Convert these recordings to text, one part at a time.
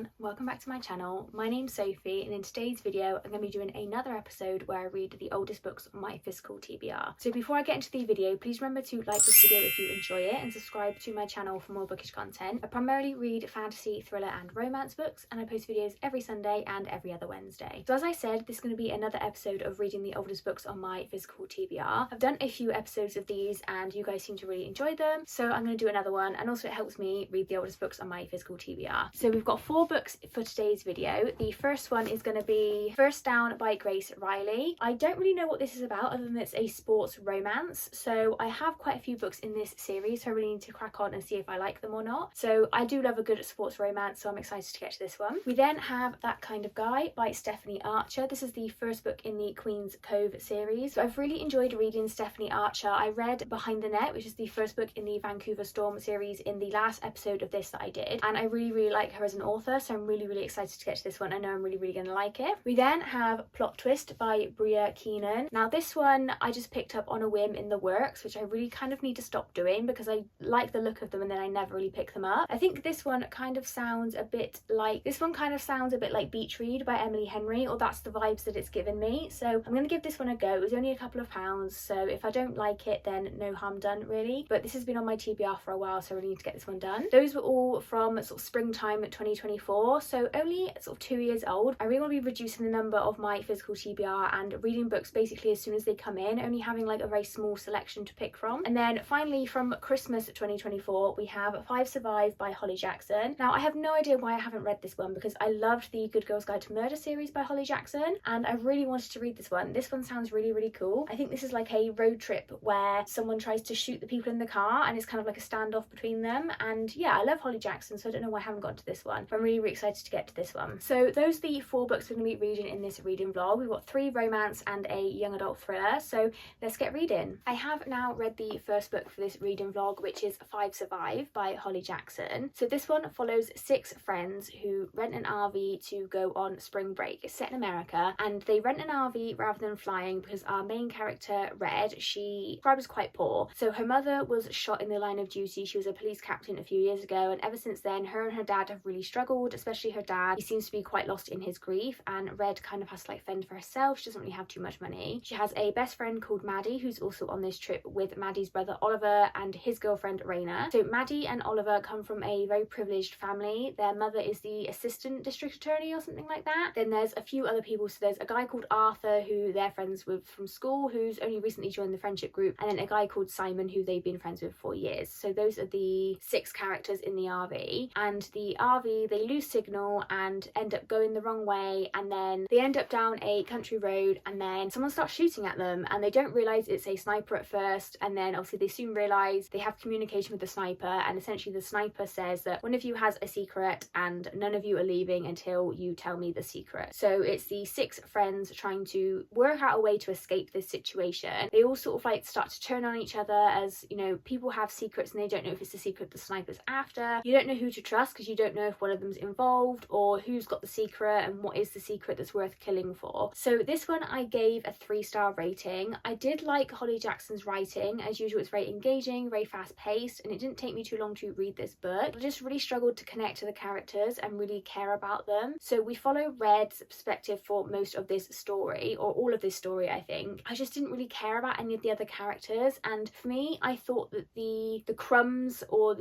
everyone, welcome back to my channel. My name's Sophie and in today's video I'm going to be doing another episode where I read the oldest books on my physical TBR. So before I get into the video, please remember to like this video if you enjoy it and subscribe to my channel for more bookish content. I primarily read fantasy, thriller and romance books, and I post videos every Sunday and every other Wednesday. So as I said, this is going to be another episode of reading the oldest books on my physical TBR. I've done a few episodes of these and you guys seem to really enjoy them, so I'm going to do another one, and also it helps me read the oldest books on my physical TBR. So we've got 4 books for today's video. The first one is going to be First Down by Grace Reilly. I don't really know what this is about other than it's a sports romance, so I have quite a few books in this series, so I really need to crack on and see if I like them or not. So I do love a good sports romance, so I'm excited to get to this one. We then have That Kind of Guy by Stephanie Archer. This is the first book in the Queen's Cove series. So I've really enjoyed reading Stephanie Archer. I read Behind the Net, which is the first book in the Vancouver Storm series, in the last episode of this that I did, and I really like her as an author, so I'm really excited to get to this one. I know I'm really going to like it. We then have Plot Twist by Breea Keenan. Now this one I just picked up on a whim in the works, which I really kind of need to stop doing because I like the look of them and then I never really pick them up. I think this one kind of sounds a bit like Beach Read by Emily Henry, or that's the vibes that it's given me, so I'm going to give this one a go. It was only a couple of pounds, so if I don't like it then no harm done really, but this has been on my TBR for a while, so I really need to get this one done. Those were all from sort of springtime 2024, so only sort of 2 years old. I really want to be reducing the number of my physical TBR and reading books basically as soon as they come in, only having like a very small selection to pick from. And then finally from Christmas 2024 we have 5 Survive by Holly Jackson. Now I have no idea why I haven't read this one because I loved the Good Girls Guide to Murder series by Holly Jackson and I really wanted to read this one. This one sounds really cool. I think this is like a road trip where someone tries to shoot the people in the car and it's kind of like a standoff between them, and yeah, I love Holly Jackson, so I don't know why I haven't got to this one, but I'm really excited to get to this one. So those are the 4 books we're going to be reading in this reading vlog. We've got 3 romance and a young adult thriller, so let's get reading. I have now read the first book for this reading vlog, which is 5 Survive by Holly Jackson. So this one follows 6 friends who rent an RV to go on spring break. It's set in America and they rent an RV rather than flying because our main character Red, she described as quite poor. So her mother was shot in the line of duty. She was a police captain a few years ago, and ever since then her and her dad have really struggled, especially her dad. He seems to be quite lost in his grief, and Red kind of has to like fend for herself. She doesn't really have too much money. She has a best friend called Maddie who's also on this trip with Maddie's brother Oliver and his girlfriend Raina. So Maddie and Oliver come from a very privileged family. Their mother is the assistant district attorney or something like that. Then there's a few other people. So there's a guy called Arthur who they're friends with from school, who's only recently joined the friendship group, and then a guy called Simon who they've been friends with for years. So those are the 6 characters in the RV, and the RV, they lose signal and end up going the wrong way, and then they end up down a country road and then someone starts shooting at them and they don't realise it's a sniper at first, and then obviously they soon realise they have communication with the sniper, and essentially the sniper says that one of you has a secret and none of you are leaving until you tell me the secret. So it's the 6 friends trying to work out a way to escape this situation. They all sort of like start to turn on each other, as you know, people have secrets and they don't know if it's the secret the sniper's after. You don't know who to trust because you don't know if one of them's involved or who's got the secret and what is the secret that's worth killing for. So this one I gave a 3-star rating. I did like Holly Jackson's writing. As usual, it's very engaging, very fast paced, and it didn't take me too long to read this book. I just really struggled to connect to the characters and really care about them. So we follow Red's perspective for most of this story, or all of this story I think. I just didn't really care about any of the other characters, and for me I thought that the crumbs or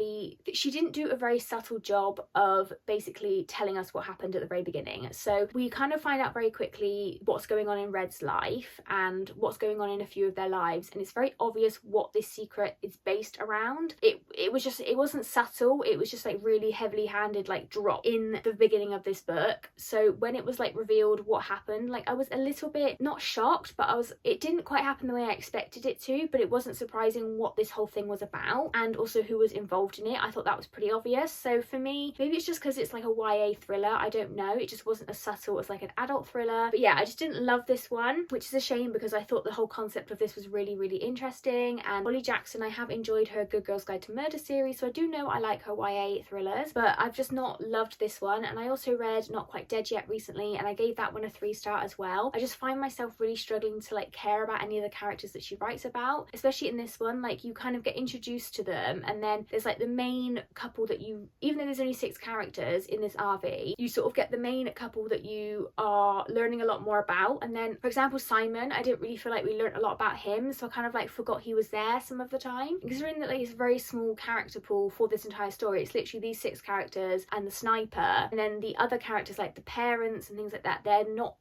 she didn't do a very subtle job of basically telling us what happened at the very beginning. So we kind of find out very quickly what's going on in Red's life and what's going on in a few of their lives, and it's very obvious what this secret is based around. It wasn't subtle, it was just like really heavily handed, like drop in the beginning of this book. So when it was like revealed what happened, like I was a little bit not shocked, but it didn't quite happen the way I expected it to, but it wasn't surprising what this whole thing was about and also who was involved in it. I thought that was pretty obvious. So for me, maybe it's just because it's like a YA thriller, I don't know, it just wasn't as subtle as like an adult thriller. But yeah, I just didn't love this one, which is a shame because I thought the whole concept of this was really interesting. And Holly Jackson, I have enjoyed her Good Girls Guide to Murder series, so I do know I like her YA thrillers, but I've just not loved this one. And I also read Not Quite Dead Yet recently and I gave that one a 3-star as well. I just find myself really struggling to like care about any of the characters that she writes about, especially in this one. Like you kind of get introduced to them and then there's like the main couple that you, even though there's only 6 characters, in this RV, you sort of get the main couple that you are learning a lot more about. And then, for example, Simon, I didn't really feel like we learned a lot about him, so I kind of like forgot he was there some of the time. Considering that like it's a very small character pool for this entire story, it's literally these 6 characters and the sniper, and then the other characters like the parents and things like that, they're not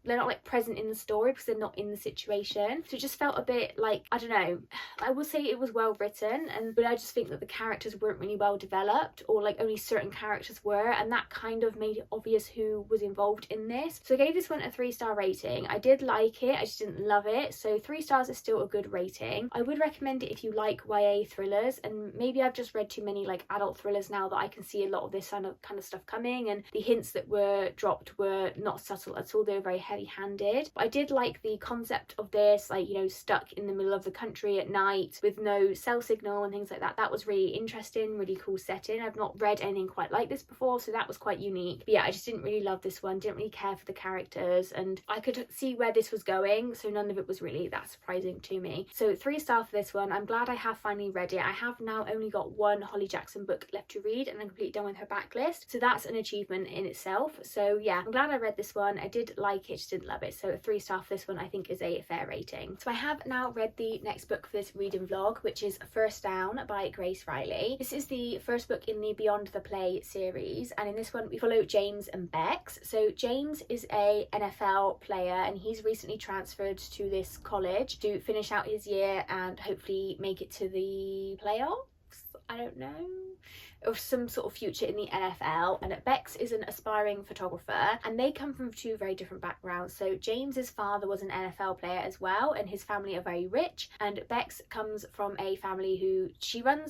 like present in the story because they're not in the situation. So it just felt a bit like, I don't know, I will say it was well written, but I just think that the characters weren't really well developed, or like only certain characters were, and that kind of made it obvious who was involved in this. So I gave this one a 3-star rating. I did like it, I just didn't love it, so 3 stars is still a good rating. I would recommend it if you like YA thrillers, and maybe I've just read too many like adult thrillers now that I can see a lot of this kind of stuff coming, and the hints that were dropped were not subtle at all. They were very heavy-handed. But I did like the concept of this, like, you know, stuck in the middle of the country at night with no cell signal and things like that. That was really interesting, really cool setting. I've not read anything quite like this before, so that was quite unique. But yeah, I just didn't really love this one, didn't really care for the characters, and I could see where this was going, so none of it was really that surprising to me. So 3 stars for this one. I'm glad I have finally read it. I have now only got one Holly Jackson book left to read, and I'm completely done with her backlist, so that's an achievement in itself. So yeah, I'm glad I read this one. I did like it, just didn't love it, so a 3 star for this one I think is a fair rating. So I have now read the next book for this reading vlog, which is First Down by Reilly. This is the first book in the Beyond the Play series, and in this one we follow James and Bex. So James is a NFL player, and he's recently transferred to this college to finish out his year and hopefully make it to the playoffs, I don't know, of some sort of future in the NFL. And Bex is an aspiring photographer, and they come from 2 very different backgrounds. So James's father was an NFL player as well, and his family are very rich, and Bex comes from a family who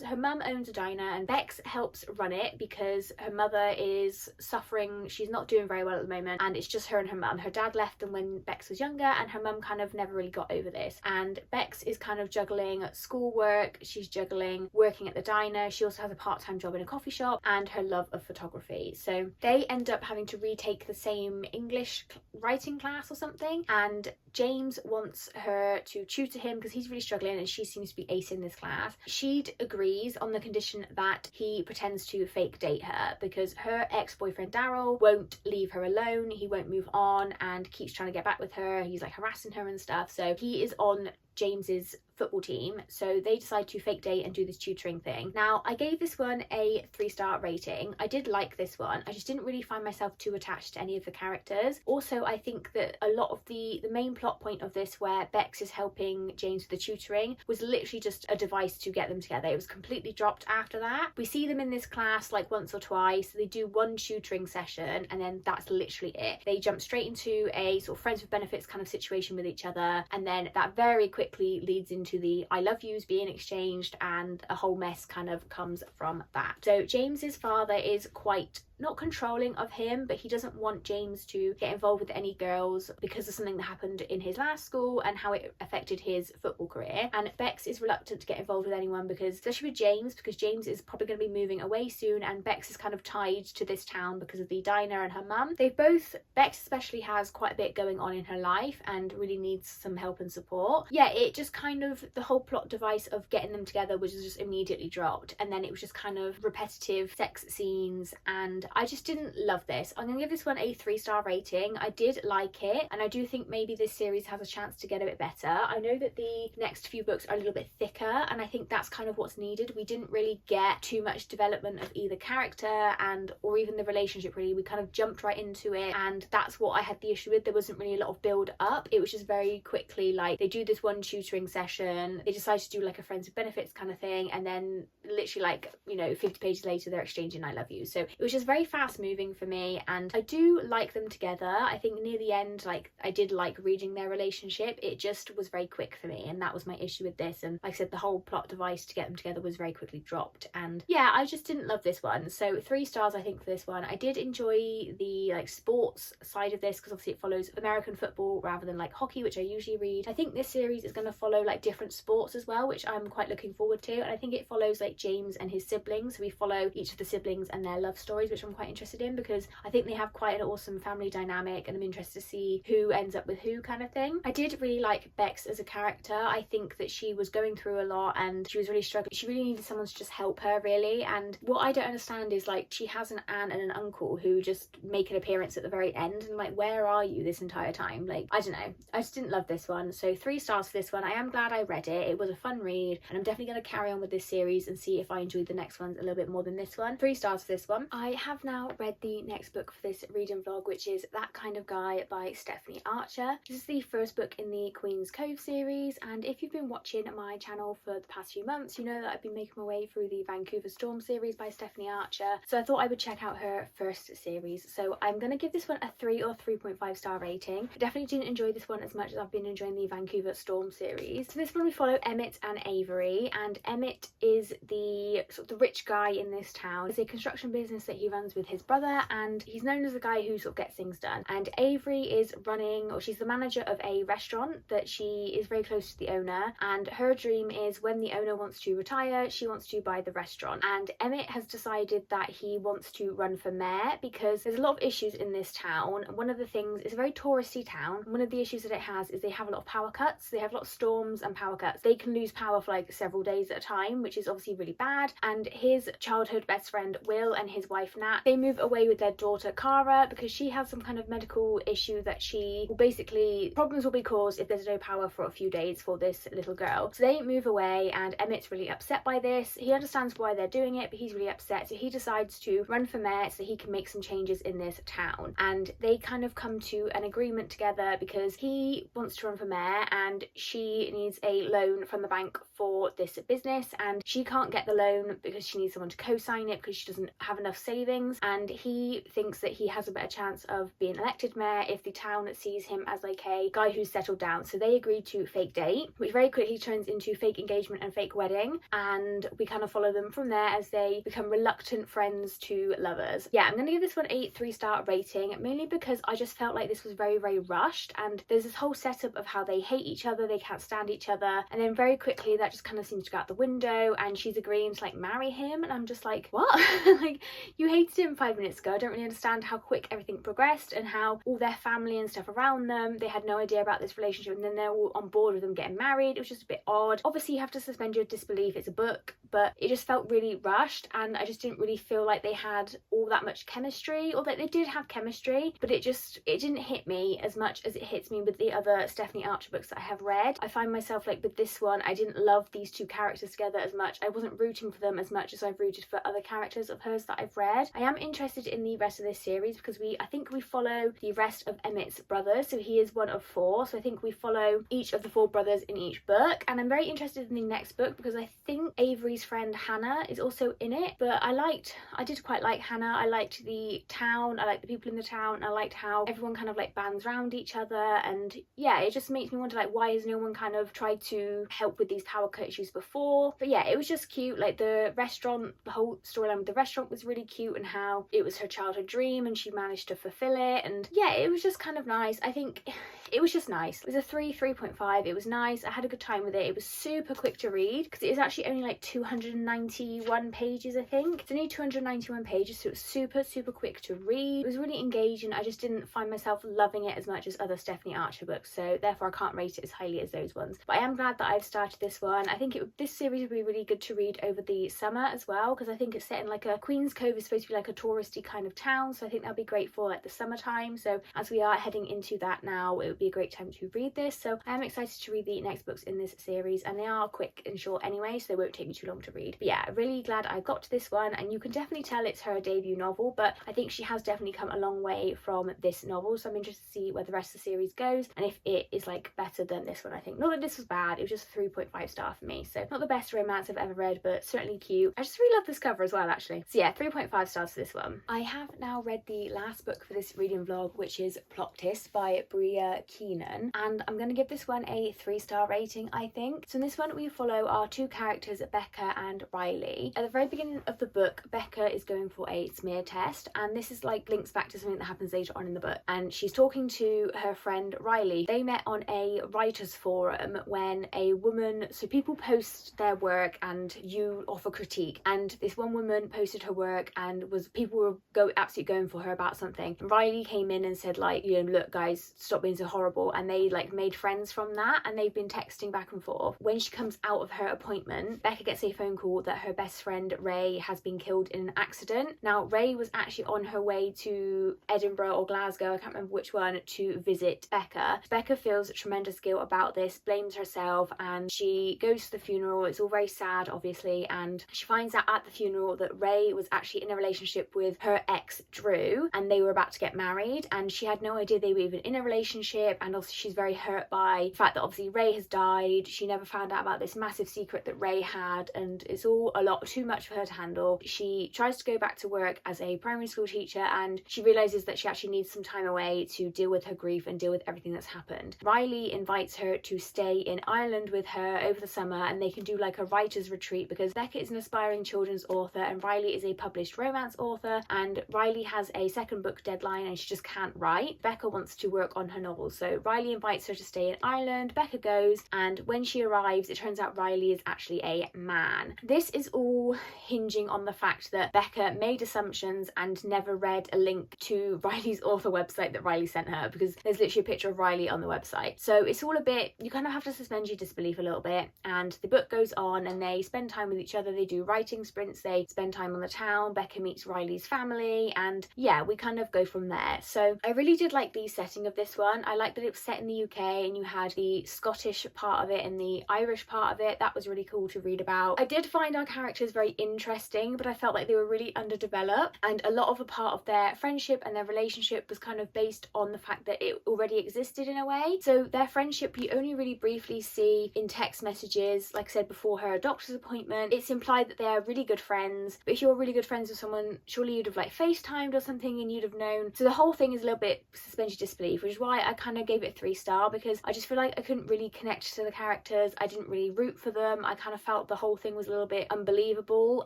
her mum owns a diner, and Bex helps run it because her mother is suffering. She's not doing very well at the moment, and it's just her and her mum. Her dad left them when Bex was younger, and her mum kind of never really got over this, and Bex is kind of juggling schoolwork, she's juggling working at the diner, she also has a part-time job in a coffee shop, and her love of photography. So they end up having to retake the same English writing class or something, and James wants her to tutor him because he's really struggling and she seems to be acing this class. She agrees on the condition that he pretends to fake date her because her ex-boyfriend Daryl won't leave her alone, he won't move on and keeps trying to get back with her. He's like harassing her and stuff, so he is on James's football team, so they decide to fake date and do this tutoring thing. Now, I gave this one a 3-star rating. I did like this one, I just didn't really find myself too attached to any of the characters. Also, I think that a lot of the main plot point of this, where Bex is helping James with the tutoring, was literally just a device to get them together. It was completely dropped after that. We see them in this class like once or twice, they do one tutoring session, and then that's literally it. They jump straight into a sort of friends with benefits kind of situation with each other, and then that very quickly leads into the I love yous being exchanged, and a whole mess kind of comes from that. So James's father is quite not controlling of him, but he doesn't want James to get involved with any girls because of something that happened in his last school and how it affected his football career. And Bex is reluctant to get involved with anyone because, especially with James, because James is probably going to be moving away soon, and Bex is kind of tied to this town because of the diner and her mum. Bex especially has quite a bit going on in her life and really needs some help and support. Yeah, it just kind of, the whole plot device of getting them together was just immediately dropped, and then it was just kind of repetitive sex scenes, and I just didn't love this. I'm gonna give this one a 3-star rating. I did like it, and I do think maybe this series has a chance to get a bit better. I know that the next few books are a little bit thicker, and I think that's kind of what's needed. We didn't really get too much development of either character or even the relationship really. We kind of jumped right into it, and that's what I had the issue with. There wasn't really a lot of build up. It was just very quickly, like, they do this one tutoring session, they decide to do like a friends with benefits kind of thing, and then literally, like, you know, 50 pages later they're exchanging I love you. So it was just very fast moving for me, and I do like them together. I think near the end, like, I did like reading their relationship. It just was very quick for me, and that was my issue with this. And like I said, the whole plot device to get them together was very quickly dropped, and yeah, I just didn't love this one. So 3 stars I think for this one. I did enjoy the like sports side of this because obviously it follows American football rather than like hockey, which I usually read. I think this series is going to follow like different sports as well, which I'm quite looking forward to. And I think it follows like James and his siblings, so we follow each of the siblings and their love stories, which I'm quite interested in because I think they have quite an awesome family dynamic, and I'm interested to see who ends up with who kind of thing. I did really like Bex as a character. I think that she was going through a lot and she was really struggling. She really needed someone to just help her, really. And what I don't understand is like she has an aunt and an uncle who just make an appearance at the very end, and like, where are you this entire time? Like, I don't know, I just didn't love this one. So 3 stars for this one. I am glad I read it. It was a fun read, and I'm definitely going to carry on with this series and see if I enjoyed the next ones a little bit more than this one. 3 stars for this one. I have now read the next book for this reading vlog, which is That Kind of Guy by Stephanie Archer. This is the first book in the Queen's Cove series, and if you've been watching my channel for the past few months, you know that I've been making my way through the Vancouver Storm series by Stephanie Archer, so I thought I would check out her first series. So I'm going to give this one a 3 or 3.5 star rating. I definitely didn't enjoy this one as much as I've been enjoying the Vancouver Storm series. So this one we follow Emmett and Avery, and Emmett is the sort of the rich guy in this town. It's a construction business that he runs with his brother, and he's known as the guy who sort of gets things done. And Avery is running, or she's the manager of a restaurant that she is very close to the owner, and her dream is when the owner wants to retire, she wants to buy the restaurant. And Emmett has decided that he wants to run for mayor because there's a lot of issues in this town. One of the things, it's a very touristy town. One of the issues that it has is they have a lot of power cuts. They have a lot of storms and power cuts. They can lose power for like several days at a time, which is obviously really bad. And his childhood best friend Will and his wife Nat, they move away with their daughter Cara because she has some kind of medical issue that she will basically, problems will be caused if there's no power for a few days for this little girl. So they move away, and Emmett's really upset by this. He understands why they're doing it, but he's really upset, so he decides to run for mayor so he can make some changes in this town. And they kind of come to an agreement together because he wants to run for mayor and she needs a loan from the bank for this business, and she can't get the loan because she needs someone to co-sign it because she doesn't have enough savings. And he thinks that he has a better chance of being elected mayor if the town sees him as like a guy who's settled down. So they agree to fake date, which very quickly turns into fake engagement and fake wedding, and we kind of follow them from there as they become reluctant friends to lovers. Yeah, I'm gonna give this one a 3-star rating, mainly because I just felt like this was very, very rushed, and there's this whole setup of how they hate each other, they can't stand each other, and then very quickly that just kind of seems to go out the window, and she's agreeing to like marry him, and I'm just like, what? Like, you hated him 5 minutes ago. I don't really understand how quick everything progressed and how all their family and stuff around them, they had no idea about this relationship, and then they're all on board with them getting married. It was just a bit odd. Obviously you have to suspend your disbelief, it's a book, but it just felt really rushed, and I just didn't really feel like they had all that much chemistry, or that they did have chemistry, but it didn't hit me as much as it hits me with the other Stephanie Archer books that I have read. I find myself like with this one, I didn't love these two characters together as much. I wasn't rooting for them as much as I've rooted for other characters of hers that I've read. I am interested in the rest of this series because I think we follow the rest of Emmett's brothers, so he is one of 4, so I think we follow each of the 4 brothers in each book, and I'm very interested in the next book because I think Avery's friend Hannah is also in it. But I did quite like Hannah. I liked the town, I liked the people in the town, I liked how everyone kind of like bands around each other, and yeah, it just makes me wonder like, why has no one kind of tried to help with these power cut issues before? But yeah, it was just cute. Like the restaurant, the whole storyline with the restaurant was really cute, and how it was her childhood dream and she managed to fulfill it, and yeah, it was just kind of nice. I think it was just nice. It was a 3.5. It was nice. I had a good time with it. It was super quick to read because it was actually only like 291 pages, I think. It's only 291 pages, so it was super quick to read. It was really engaging. I just didn't find myself loving it as much as other Stephanie Archer books, so therefore I can't rate it as highly as those ones. But I am glad that I've started this one. I think this series would be really good to read over the summer as well, because I think it's set in like a Queen's Cove is supposed to be like a touristy kind of town, so I think that'll be great for like the summertime. So as we are heading into that now, it would be a great time to read this. So I am excited to read the next books in this series, and they are quick and short anyway, so they won't take me too long to read. But yeah, really glad I got to this one, and you can definitely tell it's her debut novel, but I think she has definitely come a long way from this novel, so I'm interested to see where the rest of the series goes and if it is like better than this one. I think not that this was bad, it was just a 3.5 star for me, so not the best romance I've ever read, but certainly cute. I just really love this cover as well, actually. So yeah, 3.5 stars for this one. I have now read the last book for this reading vlog, which is Plot Twist by Breea Keenan, and I'm going to give this one a 3-star rating, I think. So in this one we follow our 2 characters, Becca and Reilly. At the very beginning of the book, Becca is going for a smear test, and this is like links back to something that happens later on in the book, and she's talking to her friend Reilly. They met on a writers forum when when a woman, so people post their work and you offer critique, and this one woman posted her work and people were absolutely going for her about something. Reilly came in and said, like, you know, look guys, stop being so horrible, and they like made friends from that, and they've been texting back and forth. When she comes out of her appointment, Becca gets a phone call that her best friend Ray has been killed in an accident. Now Ray was actually on her way to Edinburgh or Glasgow, I can't remember which one, to visit Becca. Becca feels tremendous guilt about this, blames herself, and she goes to the funeral. It's all very sad obviously, and she finds out at the funeral that Ray was actually in a relationship with her ex Drew, and they were about to get married, and she had no idea they were even in a relationship. And also she's very hurt by the fact that obviously Ray has died. She never found out about this massive secret that Ray had, and it's all a lot too much for her to handle. She tries to go back to work as a primary school teacher, and she realizes that she actually needs some time away to deal with her grief and deal with everything that's happened. Reilly invites her to stay in Ireland with her over the summer, and they can do like a writer's retreat, because Becca is an aspiring children's author and Reilly is a published romance author, and Reilly has a second book deadline and she just can't write. Becca wants to work on her novel, so Reilly invites her to stay in Ireland. Becca goes, and when she arrives it turns out Reilly is actually a man. This is all hinging on the fact that Becca made assumptions and never read a link to Reilly's author website that Reilly sent her, because there's literally a picture of Reilly on the website. So it's all a bit, you kind of have to suspend your disbelief a little bit, and the book goes on and they spend time with each other. They do writing sprints, they spend time on the town. Becca meets Reilly's family, and yeah, we kind of go from there. So I really did like the setting of this one. I liked that it was set in the UK and you had the Scottish part of it and the Irish part of it. That was really cool to read about. I did find our characters very interesting, but I felt like they were really underdeveloped, and a lot of a part of their friendship and their relationship was kind of based on the fact that it already existed in a way. So their friendship you only really briefly see in text messages, like I said, before her doctor's appointment. It's implied that they are really good friends, but if you're really good friends with someone, surely you'd have like FaceTimed or something and you'd have known. So the whole thing is a little bit suspend your disbelief, which is why I kind of gave it 3-star, because I just feel like I couldn't really connect to the characters. I didn't really root for them. I kind of felt the whole thing was a little bit unbelievable,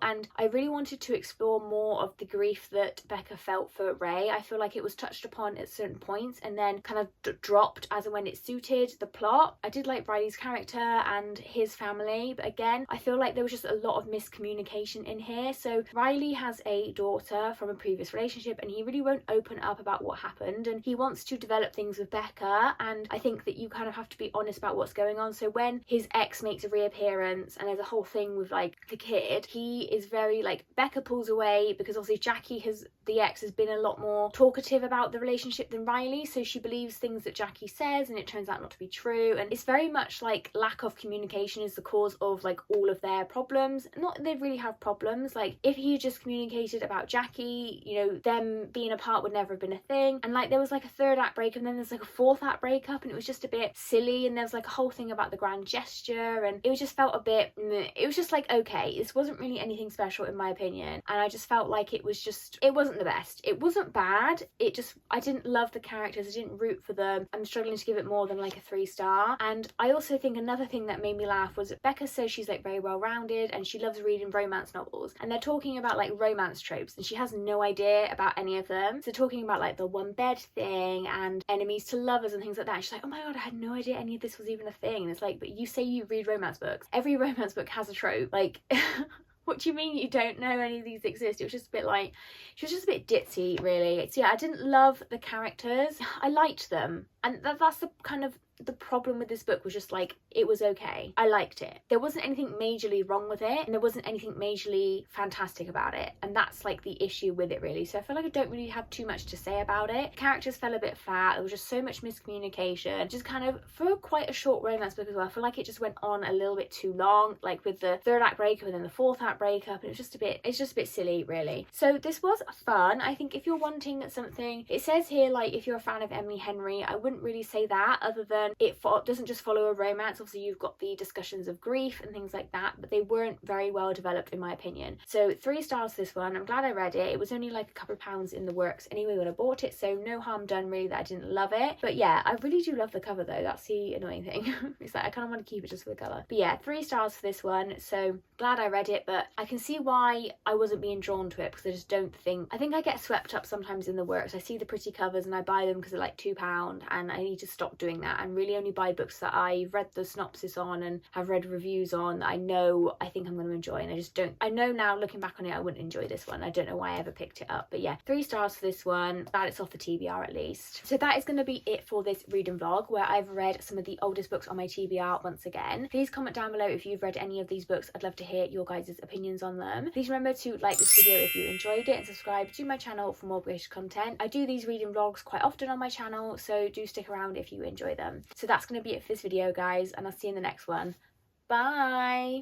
and I really wanted to explore more of the grief that Becca felt for Ray. I feel like it was touched upon at certain points and then kind of dropped as and when it suited the plot. I did like Reilly's character and his family, but again I feel like there was just a lot of miscommunication in here. So Reilly has a daughter from a previous relationship and he really won't open up about what happened, and he wants to develop things with Becca, and I think that you kind of have to be honest about what's going on. So when his ex makes a reappearance and there's a whole thing with like the kid, he is very like, Becca pulls away because obviously the ex has been a lot more talkative about the relationship than Reilly, so she believes things that Jackie says and it turns out not to be true, and it's very much like lack of communication is the cause of like all of their problems. Not that they really have problems, like if he just communicated about Jackie, you know, them being apart would never have been a thing. And like there was like a third act breakup and then there's like a fourth act breakup, and it was just a bit silly, and there was like a whole thing about the grand gesture, and it just felt a bit meh. It was just like, okay, this wasn't really anything special in my opinion, and I just felt like it wasn't the best. It wasn't bad, I didn't love the characters, I didn't root for them. I'm struggling to give it more than like a 3-star. And I also think another thing that made me laugh was Becca says she's like very well rounded and she loves reading romance novels, and they're talking about like romance tropes and she has no idea about any of them. So talking about like the one bed thing and enemies to lovers and things like that, and she's like, oh my god, I had no idea any of this was even a thing. And it's like, but you say you read romance books, every romance book has a trope, like what do you mean you don't know any of these exist? It was just a bit like, she was just a bit ditzy really. So yeah, I didn't love the characters. I liked them, and that's the kind of the problem with this book, was just like, it was okay. I liked it. There wasn't anything majorly wrong with it, and there wasn't anything majorly fantastic about it, and that's like the issue with it really. So I feel like I don't really have too much to say about it. Characters fell a bit flat, there was just so much miscommunication, just kind of for quite a short romance book as well. I feel like it just went on a little bit too long, like with the third act breakup and then the fourth act breakup, and it's just a bit silly really. So this was fun. I think if you're wanting something, it says here like if you're a fan of Emily Henry, I wouldn't really say that, other than it doesn't just follow a romance. Obviously you've got the discussions of grief and things like that, but they weren't very well developed in my opinion. So 3 stars this one. I'm glad I read it. It was only like a couple of pounds in the works anyway when I bought it, so no harm done really that I didn't love it. But yeah, I really do love the cover though. That's the annoying thing. It's like I kind of want to keep it just for the colour. But yeah, 3 stars for this one. So glad I read it, but I can see why I wasn't being drawn to it, because I just don't think, I think I get swept up sometimes in the works. I see the pretty covers and I buy them because they're like £2, and I need to stop doing that. I'm really only buy books that I've read the synopsis on and have read reviews on, that I think I'm going to enjoy, and I know now looking back on it I wouldn't enjoy this one. I don't know why I ever picked it up, but yeah, 3 stars for this one. Glad it's off the TBR at least. So that is going to be it for this reading vlog, where I've read some of the oldest books on my TBR once again. Please comment down below if you've read any of these books. I'd love to hear your guys' opinions on them. Please remember to like this video if you enjoyed it, and subscribe to my channel for more British content. I do these reading vlogs quite often on my channel, so do stick around if you enjoy them. So that's going to be it for this video, guys, and I'll see you in the next one. Bye!